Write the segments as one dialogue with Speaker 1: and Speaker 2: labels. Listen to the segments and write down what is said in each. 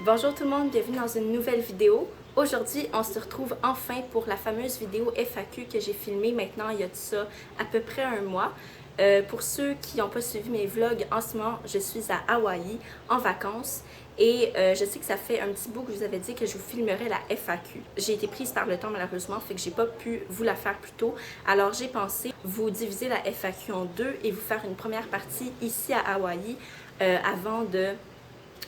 Speaker 1: Bonjour tout le monde, bienvenue dans une nouvelle vidéo. Aujourd'hui, on se retrouve enfin pour la fameuse vidéo FAQ que j'ai filmée maintenant il y a de ça à peu près un mois. Pour ceux qui n'ont pas suivi mes vlogs, en ce moment, je suis à Hawaï en vacances et je sais que ça fait un petit bout que je vous avais dit que je vous filmerais la FAQ. J'ai été prise par le temps malheureusement, fait que j'ai pas pu vous la faire plus tôt. Alors j'ai pensé vous diviser la FAQ en deux et vous faire une première partie ici à Hawaï avant de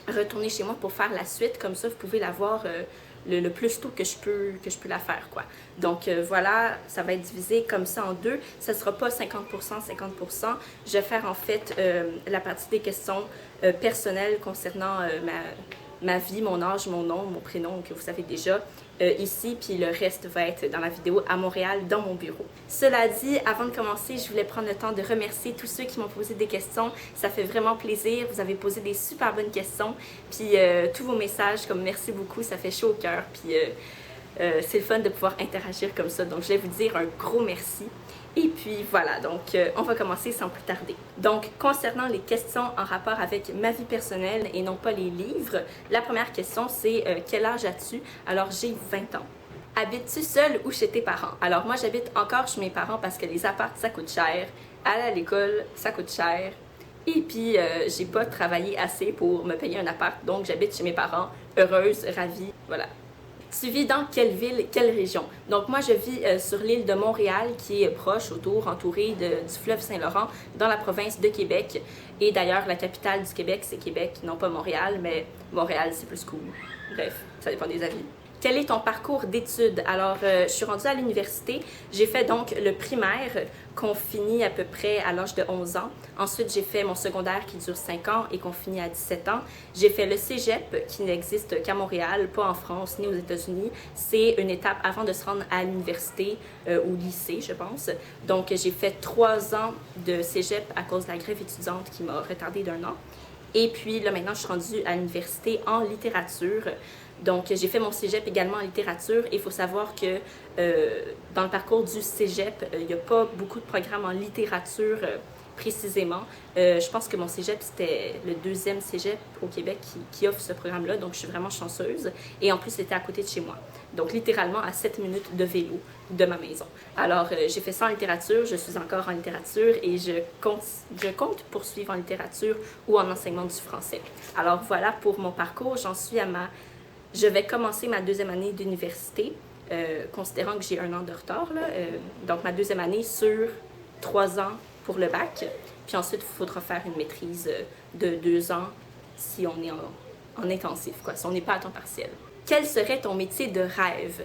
Speaker 1: retourner chez moi pour faire la suite. Comme ça, vous pouvez la voir le plus tôt que je peux la faire, quoi. Donc voilà, ça va être divisé comme ça en deux. Ça sera pas 50%, 50%. Je vais faire en fait la partie des questions personnelles concernant ma vie, mon âge, mon nom, mon prénom, que vous savez déjà, ici, puis le reste va être dans la vidéo à Montréal, dans mon bureau. Cela dit, avant de commencer, je voulais prendre le temps de remercier tous ceux qui m'ont posé des questions. Ça fait vraiment plaisir. Vous avez posé des super bonnes questions, puis tous vos messages, comme merci beaucoup, ça fait chaud au cœur, puis c'est le fun de pouvoir interagir comme ça. Donc, je vais vous dire un gros merci. Et puis voilà, donc on va commencer sans plus tarder. Donc, concernant les questions en rapport avec ma vie personnelle et non pas les livres, la première question c'est quel âge as-tu? Alors, j'ai 20 ans. Habites-tu seule ou chez tes parents? Alors, moi, j'habite encore chez mes parents parce que les apparts, ça coûte cher. Aller à l'école, ça coûte cher. Et puis, j'ai pas travaillé assez pour me payer un appart, donc j'habite chez mes parents, heureuse, ravie, voilà. Tu vis dans quelle ville, quelle région? Donc moi, je vis sur l'île de Montréal, qui est proche, autour, entourée du fleuve Saint-Laurent, dans la province de Québec. Et d'ailleurs, la capitale du Québec, c'est Québec, non pas Montréal, mais Montréal, c'est plus cool. Bref, ça dépend des avis. Quel est ton parcours d'études? Alors, je suis rendue à l'université. J'ai fait donc le primaire qu'on finit à peu près à l'âge de 11 ans. Ensuite, j'ai fait mon secondaire qui dure 5 ans et qu'on finit à 17 ans. J'ai fait le cégep qui n'existe qu'à Montréal, pas en France ni aux États-Unis. C'est une étape avant de se rendre à l'université ou lycée, je pense. Donc, j'ai fait 3 ans de cégep à cause de la grève étudiante qui m'a retardée d'1 an. Et puis là, maintenant, je suis rendue à l'université en littérature. Donc, j'ai fait mon cégep également en littérature et il faut savoir que dans le parcours du cégep, il n'y a pas beaucoup de programmes en littérature précisément. Je pense que mon cégep, c'était le deuxième cégep au Québec qui offre ce programme-là, donc je suis vraiment chanceuse. Et en plus, c'était à côté de chez moi. Donc, littéralement à 7 minutes de vélo de ma maison. Alors, j'ai fait ça en littérature, je suis encore en littérature et je compte poursuivre en littérature ou en enseignement du français. Alors, voilà pour mon parcours. Je vais commencer ma deuxième année d'université, considérant que j'ai 1 an de retard, là, donc ma deuxième année sur 3 ans pour le bac. Puis ensuite, il faudra faire une maîtrise de 2 ans si on est en intensif, quoi, si on n'est pas à temps partiel. Quel serait ton métier de rêve?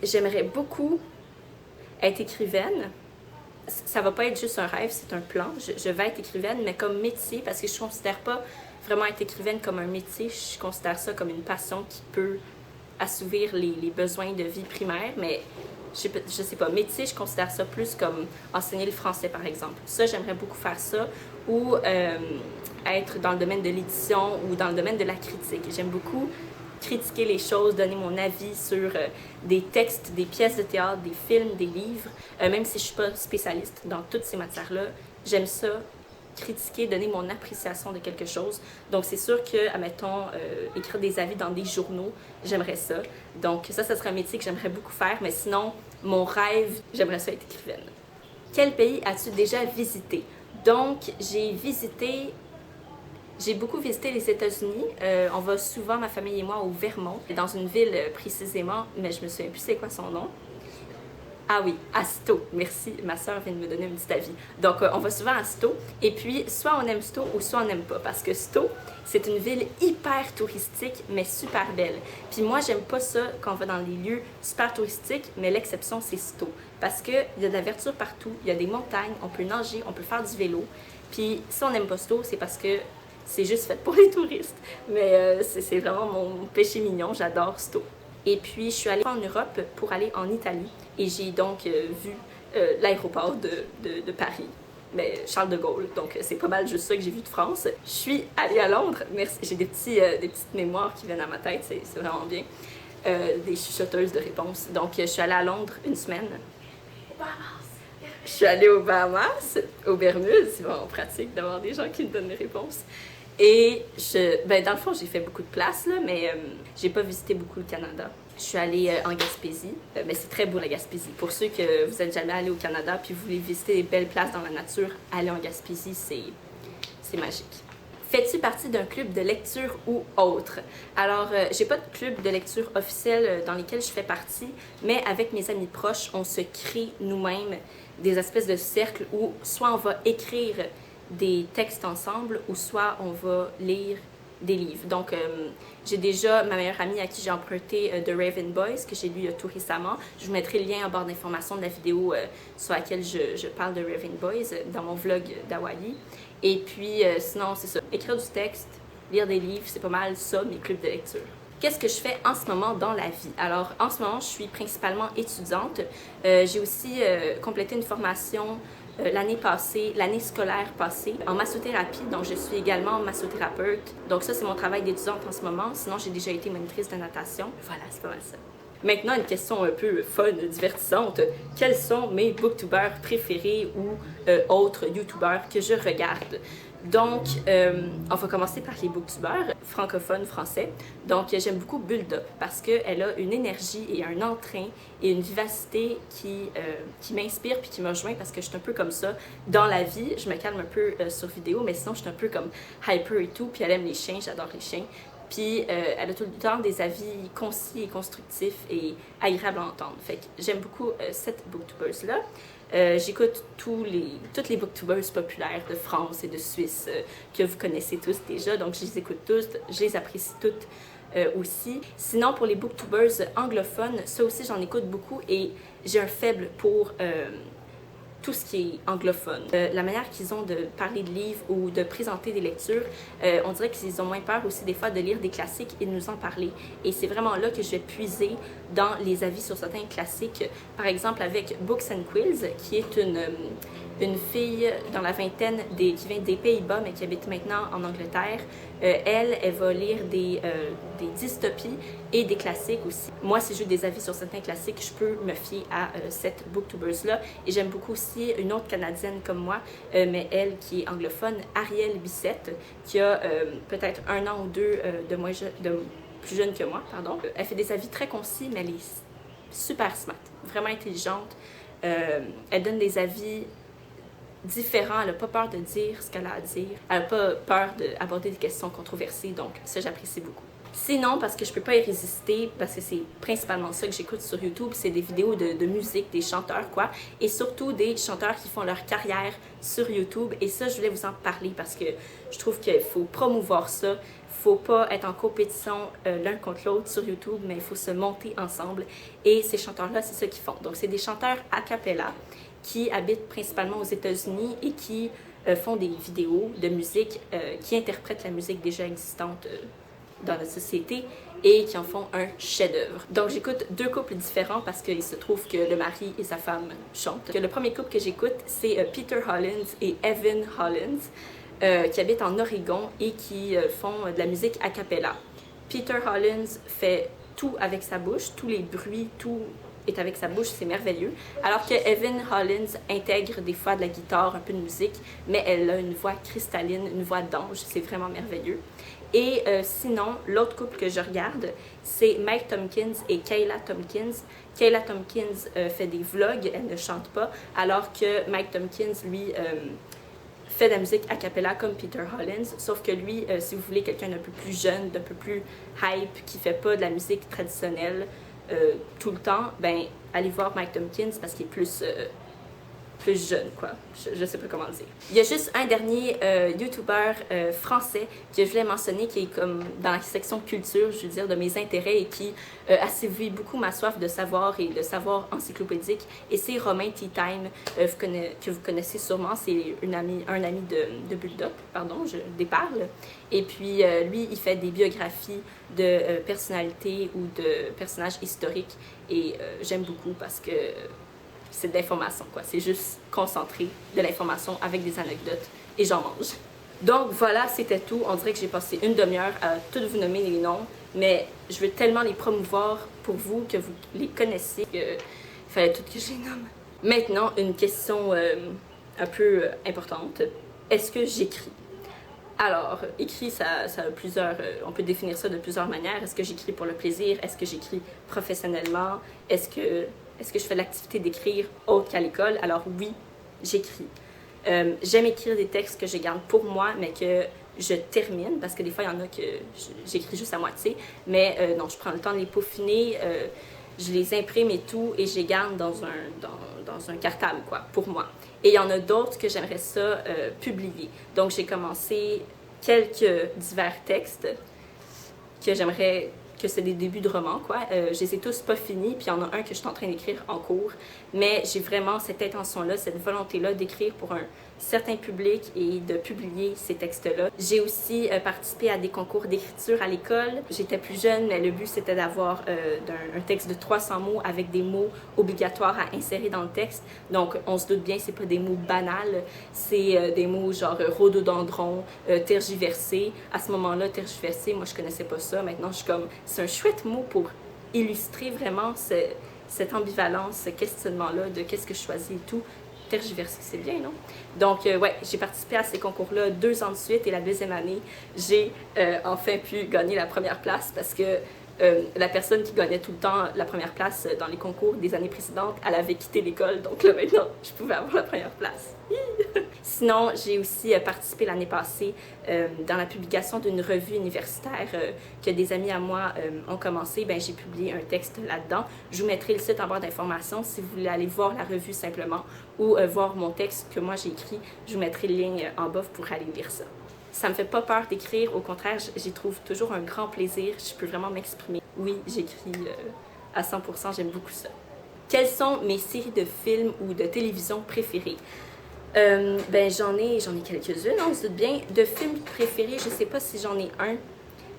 Speaker 1: J'aimerais beaucoup être écrivaine. Ça va pas être juste un rêve, c'est un plan. Je vais être écrivaine, mais comme métier, parce que je considère pas vraiment être écrivaine comme un métier, je considère ça comme une passion qui peut assouvir les besoins de vie primaire, mais je sais pas, métier, je considère ça plus comme enseigner le français, par exemple. Ça, j'aimerais beaucoup faire ça, ou être dans le domaine de l'édition ou dans le domaine de la critique. J'aime beaucoup critiquer les choses, donner mon avis sur des textes, des pièces de théâtre, des films, des livres, même si je suis pas spécialiste dans toutes ces matières-là, j'aime ça, critiquer, donner mon appréciation de quelque chose. Donc, c'est sûr que, admettons, écrire des avis dans des journaux, j'aimerais ça. Donc, ça serait un métier que j'aimerais beaucoup faire, mais sinon, mon rêve, j'aimerais ça être écrivaine. Quel pays as-tu déjà visité? Donc, j'ai beaucoup visité les États-Unis. On va souvent, ma famille et moi, au Vermont, dans une ville précisément, mais je me souviens plus c'est quoi son nom. Ah oui, à Sto. Merci, ma soeur vient de me donner un petit avis. Donc, on va souvent à Sto. Et puis, soit on aime Sto ou soit on n'aime pas. Parce que Sto, c'est une ville hyper touristique, mais super belle. Puis moi, j'aime pas ça quand on va dans des lieux super touristiques, mais l'exception, c'est Sto. Parce qu'il y a de la verdure partout, il y a des montagnes, on peut nager, on peut faire du vélo. Puis, si on n'aime pas Sto, c'est parce que c'est juste fait pour les touristes. Mais c'est vraiment mon péché mignon, j'adore Sto. Et puis, je suis allée en Europe pour aller en Italie. Et j'ai donc vu l'aéroport de Paris, mais Charles de Gaulle. Donc, c'est pas mal juste ça que j'ai vu de France. Je suis allée à Londres. Merci. J'ai des petites mémoires qui viennent à ma tête. C'est vraiment bien. Des chuchoteuses de réponses. Donc, je suis allée à Londres 1 semaine. Je suis allée aux Bahamas, aux Bermudes. C'est vraiment pratique d'avoir des gens qui me donnent des réponses. Et ben dans le fond, j'ai fait beaucoup de places, là, mais j'ai pas visité beaucoup le Canada. Je suis allée en Gaspésie, mais c'est très beau la Gaspésie. Pour ceux que vous êtes jamais allés au Canada puis vous voulez visiter des belles places dans la nature, aller en Gaspésie, c'est magique. Fais-tu partie d'un club de lecture ou autre? Alors, j'ai pas de club de lecture officiel dans lesquels je fais partie, mais avec mes amis proches, on se crée nous-mêmes des espèces de cercles où soit on va écrire des textes ensemble ou soit on va lire des livres. Donc, j'ai déjà ma meilleure amie à qui j'ai emprunté The Raven Boys, que j'ai lu tout récemment. Je vous mettrai le lien en barre d'information de la vidéo sur laquelle je parle de Raven Boys dans mon vlog d'Hawaii. Et puis, sinon, c'est ça. Écrire du texte, lire des livres, c'est pas mal ça, mes clubs de lecture. Qu'est-ce que je fais en ce moment dans la vie? Alors, en ce moment, je suis principalement étudiante. J'ai aussi complété une formation l'année scolaire passée, en massothérapie. Donc, je suis également massothérapeute. Donc, ça, c'est mon travail d'étudiante en ce moment. Sinon, j'ai déjà été monitrice de natation. Voilà, c'est pas mal ça. Maintenant, une question un peu fun, divertissante. Quels sont mes booktubers préférés ou autres youtubeurs que je regarde? Donc, on va commencer par les booktubers francophones français. Donc, j'aime beaucoup Bulda parce qu'elle a une énergie et un entrain et une vivacité qui m'inspire puis qui me rejoint parce que je suis un peu comme ça dans la vie. Je me calme un peu sur vidéo, mais sinon, je suis un peu comme hyper et tout. Puis elle aime les chiens, j'adore les chiens. Puis elle a tout le temps des avis concis et constructifs et agréables à entendre. Fait que j'aime beaucoup cette booktubeuse-là. J'écoute toutes les booktubers populaires de France et de Suisse que vous connaissez tous déjà, donc je les écoute tous, je les apprécie toutes aussi. Sinon, pour les booktubers anglophones, ça aussi j'en écoute beaucoup et j'ai un faible pour tout ce qui est anglophone. La manière qu'ils ont de parler de livres ou de présenter des lectures, on dirait qu'ils ont moins peur aussi des fois de lire des classiques et de nous en parler. Et c'est vraiment là que je vais puiser dans les avis sur certains classiques. Par exemple avec Books and Quills, qui est une fille dans la vingtaine qui vient des Pays-Bas mais qui habite maintenant en Angleterre. Elle va lire des dystopies et des classiques aussi. Moi, si j'ai des avis sur certains classiques, je peux me fier à cette booktubeuse-là. Et j'aime beaucoup aussi une autre Canadienne comme moi, mais elle qui est anglophone, Arielle Bissette, qui a peut-être 1 an ou 2 de plus jeune que moi, pardon. Elle fait des avis très concis, mais elle est super smart, vraiment intelligente. Elle donne des avis différents, elle n'a pas peur de dire ce qu'elle a à dire, elle n'a pas peur d'aborder des questions controversées, donc ça j'apprécie beaucoup. Sinon, parce que je peux pas y résister, parce que c'est principalement ça que j'écoute sur YouTube, c'est des vidéos de musique, des chanteurs quoi, et surtout des chanteurs qui font leur carrière sur YouTube, et ça je voulais vous en parler parce que je trouve qu'il faut promouvoir ça. Faut pas être en compétition l'un contre l'autre sur YouTube, mais il faut se monter ensemble. Et ces chanteurs-là, c'est ça qu'ils font. Donc, c'est des chanteurs a cappella qui habitent principalement aux États-Unis et qui font des vidéos de musique, qui interprètent la musique déjà existante dans notre société et qui en font un chef-d'œuvre. Donc, j'écoute 2 couples différents parce qu'il se trouve que le mari et sa femme chantent. Le premier couple que j'écoute, c'est Peter Hollins et Evan Hollins. Qui habitent en Oregon et qui font de la musique a cappella. Peter Hollins fait tout avec sa bouche, tous les bruits, tout est avec sa bouche, c'est merveilleux. Alors que Evan Hollins intègre des fois de la guitare, un peu de musique, mais elle a une voix cristalline, une voix d'ange, c'est vraiment merveilleux. Et sinon, l'autre couple que je regarde, c'est Mike Tompkins et Kayla Tompkins. Kayla Tompkins fait des vlogs, elle ne chante pas, alors que Mike Tompkins, lui, fait de la musique a cappella comme Peter Hollins, sauf que lui, si vous voulez quelqu'un d'un peu plus jeune, d'un peu plus hype, qui fait pas de la musique traditionnelle tout le temps, ben allez voir Mike Tompkins parce qu'il est plus jeune, quoi. Je sais pas comment le dire. Il y a juste un dernier YouTuber français que je voulais mentionner qui est comme dans la section culture, je veux dire, de mes intérêts et qui assouvit beaucoup ma soif de savoir et de savoir encyclopédique. Et c'est Romain Tea Time, que vous connaissez sûrement. C'est un ami de Bulda, pardon, je déparle. Et puis, lui, il fait des biographies de personnalités ou de personnages historiques. Et j'aime beaucoup parce que c'est de l'information, quoi. C'est juste concentré de l'information avec des anecdotes et j'en mange. Donc voilà, c'était tout. On dirait que j'ai passé une demi-heure à toutes vous nommer les noms, mais je veux tellement les promouvoir pour vous que vous les connaissez qu'il fallait tout que je les nomme. Maintenant, une question un peu importante. Est-ce que j'écris? Alors, écrit, ça a plusieurs... on peut définir ça de plusieurs manières. Est-ce que j'écris pour le plaisir? Est-ce que j'écris professionnellement? Est-ce que je fais l'activité d'écrire autre qu'à l'école? Alors oui, j'écris. J'aime écrire des textes que je garde pour moi, mais que je termine, parce que des fois, il y en a que j'écris juste à moitié. Mais non, je prends le temps de les peaufiner, je les imprime et tout, et je les garde dans un cartable, quoi, pour moi. Et il y en a d'autres que j'aimerais ça publier. Donc, j'ai commencé quelques divers textes que j'aimerais que c'est des débuts de romans, quoi. Je les ai tous pas finis, puis il y en a un que je suis en train d'écrire en cours. Mais j'ai vraiment cette intention-là, cette volonté-là d'écrire pour un certain public et de publier ces textes-là. J'ai aussi participé à des concours d'écriture à l'école. J'étais plus jeune, mais le but c'était d'avoir un texte de 300 mots avec des mots obligatoires à insérer dans le texte. Donc on se doute bien, c'est pas des mots banals, c'est des mots genre rhododendron, tergiversé. À ce moment-là, tergiversé, moi je connaissais pas ça. Maintenant je suis comme, c'est un chouette mot pour illustrer vraiment cette ambivalence, ce questionnement-là de qu'est-ce que je choisis et tout. Tergiversé, c'est bien, non? Donc, ouais, j'ai participé à ces concours-là 2 ans de suite et la deuxième année, j'ai enfin pu gagner la première place parce que la personne qui gagnait tout le temps la première place dans les concours des années précédentes, elle avait quitté l'école, donc là maintenant, je pouvais avoir la première place. Sinon, j'ai aussi participé l'année passée dans la publication d'une revue universitaire que des amis à moi ont commencé. Ben, j'ai publié un texte là-dedans. Je vous mettrai le site en barre d'informations si vous voulez aller voir la revue simplement ou voir mon texte que moi j'ai écrit. Je vous mettrai le lien en bas pour aller lire ça. Ça me fait pas peur d'écrire, au contraire, j'y trouve toujours un grand plaisir. Je peux vraiment m'exprimer. Oui, j'écris à 100%, j'aime beaucoup ça. Quelles sont mes séries de films ou de télévision préférées? Ben j'en ai quelques-unes, on se doute bien. De films préférés, je sais pas si j'en ai un,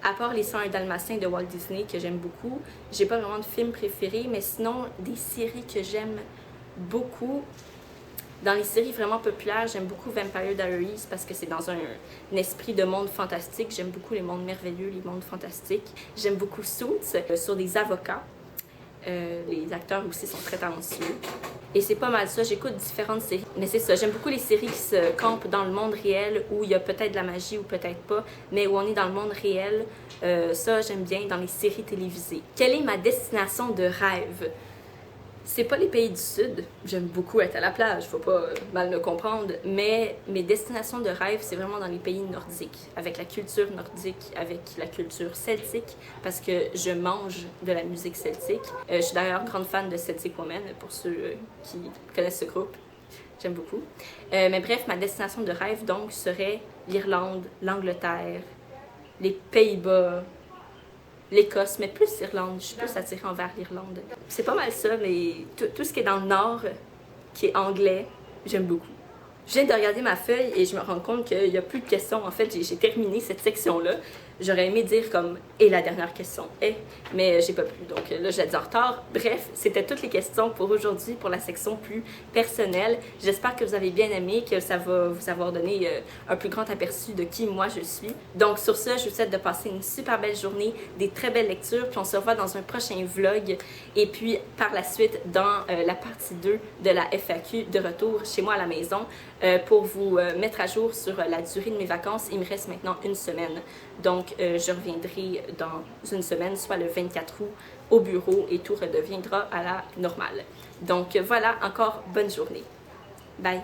Speaker 1: à part Les 101 Dalmatiens de Walt Disney que j'aime beaucoup. J'ai pas vraiment de film préféré, mais sinon, des séries que j'aime beaucoup. Dans les séries vraiment populaires, j'aime beaucoup Vampire Diaries parce que c'est dans un esprit de monde fantastique. J'aime beaucoup les mondes merveilleux, les mondes fantastiques. J'aime beaucoup Suits, sur des avocats. Les acteurs aussi sont très talentueux. Et c'est pas mal ça, j'écoute différentes séries. Mais c'est ça, j'aime beaucoup les séries qui se campent dans le monde réel, où il y a peut-être de la magie ou peut-être pas, mais où on est dans le monde réel. Ça, j'aime bien dans les séries télévisées. Quelle est ma destination de rêve? C'est pas les pays du Sud. J'aime beaucoup être à la plage, faut pas mal me comprendre. Mais mes destinations de rêve, c'est vraiment dans les pays nordiques, avec la culture nordique, avec la culture celtique, parce que je mange de la musique celtique. Je suis d'ailleurs grande fan de Celtic Woman, pour ceux qui connaissent ce groupe. J'aime beaucoup. Mais bref, ma destination de rêve, donc, serait l'Irlande, l'Angleterre, les Pays-Bas, l'Écosse, mais plus l'Irlande. Je suis plus attirée envers l'Irlande. C'est pas mal ça, mais tout ce qui est dans le nord, qui est anglais, j'aime beaucoup. Je viens de regarder ma feuille et je me rends compte qu'il n'y a plus de questions. En fait, j'ai terminé cette section-là. J'aurais aimé dire comme « et la dernière question est », mais j'ai pas pu, donc là, je l'ai dit en retard. Bref, c'était toutes les questions pour aujourd'hui, pour la section plus personnelle. J'espère que vous avez bien aimé, que ça va vous avoir donné un plus grand aperçu de qui moi je suis. Donc sur ce, je vous souhaite de passer une super belle journée, des très belles lectures, puis on se revoit dans un prochain vlog. Et puis par la suite, dans la partie 2 de la FAQ, de retour chez moi à la maison, pour vous mettre à jour sur la durée de mes vacances. Il me reste maintenant une semaine. Donc, je reviendrai dans une semaine, soit le 24 août, au bureau et tout redeviendra à la normale. Donc, voilà, encore bonne journée. Bye!